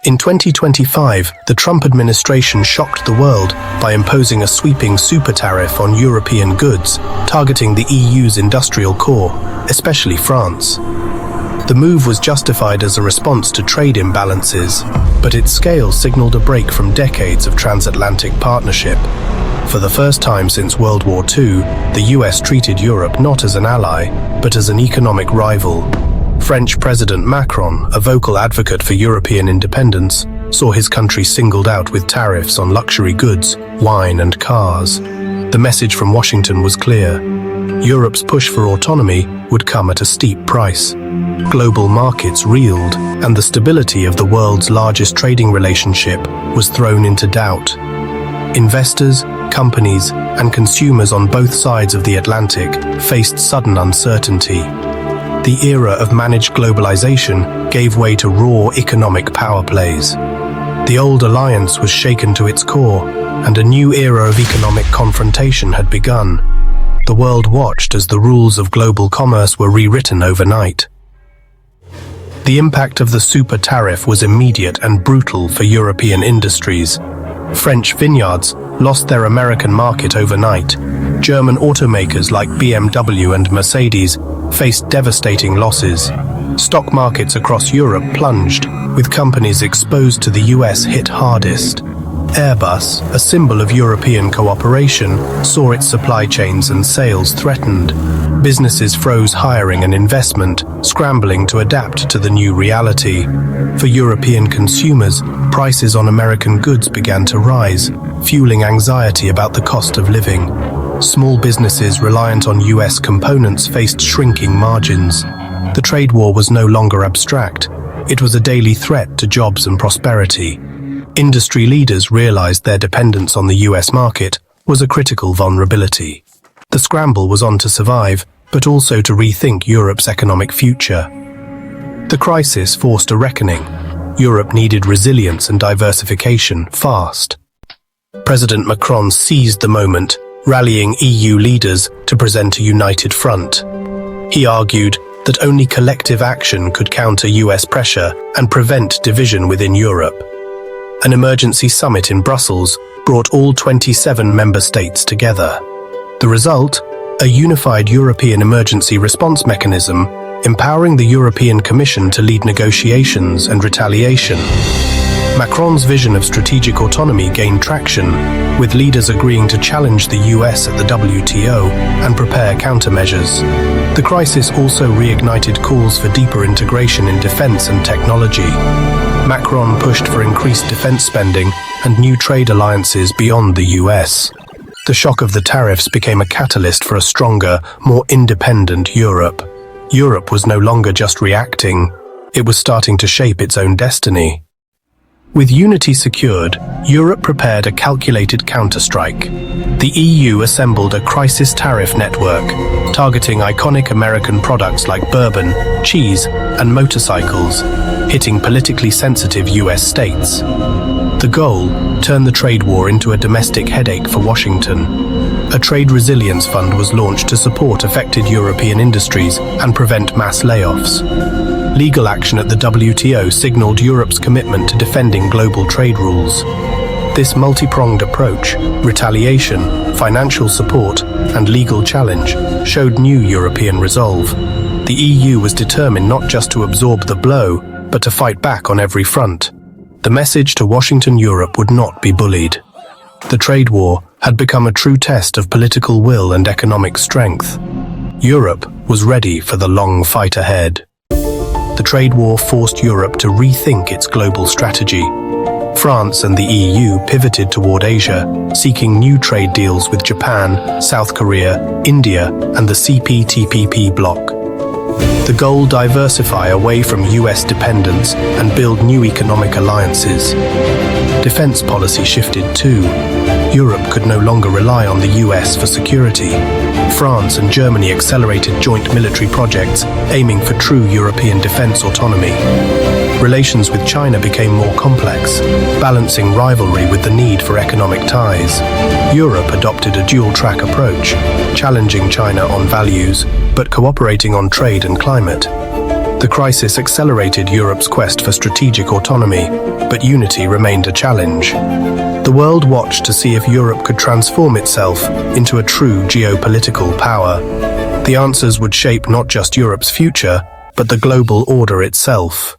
In 2025, the Trump administration shocked the world by imposing a sweeping super tariff on European goods, targeting the EU's industrial core, especially France. The move was justified as a response to trade imbalances, but its scale signaled a break from decades of transatlantic partnership. For the first time since World War II, the US treated Europe not as an ally, but as an economic rival. French President Macron, a vocal advocate for European independence, saw his country singled out with tariffs on luxury goods, wine and cars. The message from Washington was clear. Europe's push for autonomy would come at a steep price. Global markets reeled, and the stability of the world's largest trading relationship was thrown into doubt. Investors, companies, and consumers on both sides of the Atlantic faced sudden uncertainty. The era of managed globalization gave way to raw economic power plays. The old alliance was shaken to its core, and a new era of economic confrontation had begun. The world watched as the rules of global commerce were rewritten overnight. The impact of the super tariff was immediate and brutal for European industries. French vineyards lost their American market overnight. German automakers like BMW and Mercedes faced devastating losses. Stock markets across Europe plunged, with companies exposed to the US hit hardest. Airbus, a symbol of European cooperation, saw its supply chains and sales threatened. Businesses froze hiring and investment, scrambling to adapt to the new reality. For European consumers, prices on American goods began to rise, fueling anxiety about the cost of living. Small businesses reliant on US components faced shrinking margins. The trade war was no longer abstract. It was a daily threat to jobs and prosperity. Industry leaders realized their dependence on the US market was a critical vulnerability. The scramble was on to survive, but also to rethink Europe's economic future. The crisis forced a reckoning. Europe needed resilience and diversification fast. President Macron seized the moment, rallying EU leaders to present a united front. He argued that only collective action could counter US pressure and prevent division within Europe. An emergency summit in Brussels brought all 27 member states together. The result? A unified European emergency response mechanism, empowering the European Commission to lead negotiations and retaliation. Macron's vision of strategic autonomy gained traction, with leaders agreeing to challenge the US at the WTO and prepare countermeasures. The crisis also reignited calls for deeper integration in defense and technology. Macron pushed for increased defense spending and new trade alliances beyond the US. The shock of the tariffs became a catalyst for a stronger, more independent Europe. Europe was no longer just reacting, it was starting to shape its own destiny. With unity secured, Europe prepared a calculated counterstrike. The EU assembled a crisis tariff network, targeting iconic American products like bourbon, cheese, and motorcycles, hitting politically sensitive US states. The goal: turn the trade war into a domestic headache for Washington. A trade resilience fund was launched to support affected European industries and prevent mass layoffs. Legal action at the WTO signaled Europe's commitment to defending global trade rules. This multi-pronged approach, retaliation, financial support, and legal challenge, showed new European resolve. The EU was determined not just to absorb the blow, but to fight back on every front. The message to Washington: Europe would not be bullied. The trade war had become a true test of political will and economic strength. Europe was ready for the long fight ahead. The trade war forced Europe to rethink its global strategy. France and the EU pivoted toward Asia, seeking new trade deals with Japan, South Korea, India, and the CPTPP bloc. The goal: diversify away from US dependence and build new economic alliances. Defense policy shifted too. Europe could no longer rely on the US for security. France and Germany accelerated joint military projects, aiming for true European defense autonomy. Relations with China became more complex, balancing rivalry with the need for economic ties. Europe adopted a dual-track approach, challenging China on values, but cooperating on trade and climate. The crisis accelerated Europe's quest for strategic autonomy, but unity remained a challenge. The world watched to see if Europe could transform itself into a true geopolitical power. The answers would shape not just Europe's future, but the global order itself.